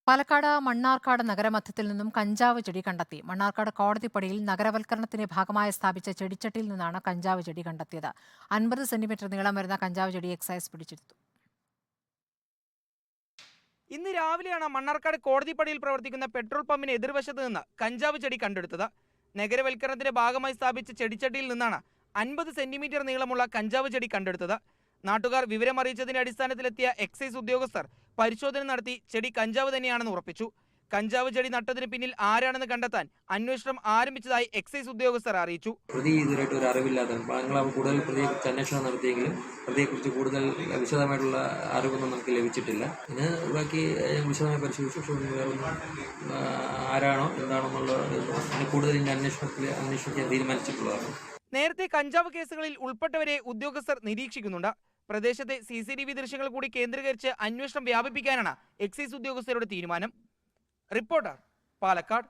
പാലക്കാട് മണ്ണാർക്കാട് നഗരമധ്യത്തിൽ നിന്നും കഞ്ചാവ് ചെടി കണ്ടെത്തി. മണ്ണാർക്കാട് കോടതിപ്പടിയിൽ നഗരവൽക്കരണത്തിന്റെ ഭാഗമായി സ്ഥാപിച്ച ചെടിച്ചട്ടിയിൽ നിന്നാണ് കഞ്ചാവ് ചെടി കണ്ടെത്തിയത്. 50 സെന്റിമീറ്റർ നീളം വരുന്ന കഞ്ചാവ് ചെടി എക്സൈസ് പിടിച്ചെടുത്തു. ഇന്ന് രാവിലെയാണ് മണ്ണാർക്കാട് കോടതിപ്പടിയിൽ പ്രവർത്തിക്കുന്ന പെട്രോൾ പമ്പിന് എതിർവശത്ത് നിന്ന് കഞ്ചാവ് ചെടി കണ്ടെടുത്തത്. നഗരവൽക്കരണത്തിന്റെ ഭാഗമായി സ്ഥാപിച്ച ചെടിച്ചട്ടിയിൽ നിന്നാണ് 50 സെന്റിമീറ്റർ നീളമുള്ള കഞ്ചാവ് ചെടി കണ്ടെടുത്തത്. നാട്ടുകാർ വിവരമറിയിച്ചതിന്റെ അടിസ്ഥാനത്തിലെത്തിയ എക്സൈസ് ഉദ്യോഗസ്ഥർ പരിശോധന നടത്തി ചെടി കഞ്ചാവ് തന്നെയാണെന്ന് ഉറപ്പിച്ചു. കഞ്ചാവ് ചെടി നട്ടതിന് പിന്നിൽ ആരാണെന്ന് കണ്ടെത്താൻ അന്വേഷണം ആരംഭിച്ചതായി എക്സൈസ് ഉദ്യോഗസ്ഥർ അറിയിച്ചു. പ്രതി ഇതുവരെയായിട്ട് ഒരു അറിവില്ലാതെ കൂടുതൽ പ്രതിയെക്കുറിച്ച് അന്വേഷണം നടത്തിയെങ്കിലും പ്രതിയെക്കുറിച്ച് കൂടുതൽ വിശദമായിട്ടുള്ള അറിവൊന്നും നമുക്ക് ലഭിച്ചിട്ടില്ല. ഇതിന് ബാക്കി വിശദമായി പരിശോധിച്ചു ആരാണോ എന്താണോ എന്നുള്ള കൂടുതൽ അന്വേഷിക്കാൻ തീരുമാനിച്ചിട്ടുള്ളതാണ്. നേരത്തെ കഞ്ചാവ് കേസുകളിൽ ഉൾപ്പെട്ടവരെ ഉദ്യോഗസ്ഥർ നിരീക്ഷിക്കുന്നുണ്ട്. പ്രദേശത്തെ CCTV ദൃശ്യങ്ങൾ കൂടി കേന്ദ്രീകരിച്ച് അന്വേഷണം വ്യാപിപ്പിക്കാനാണ് എക്സൈസ് ഉദ്യോഗസ്ഥരുടെ തീരുമാനം. റിപ്പോർട്ടർ, പാലക്കാട്.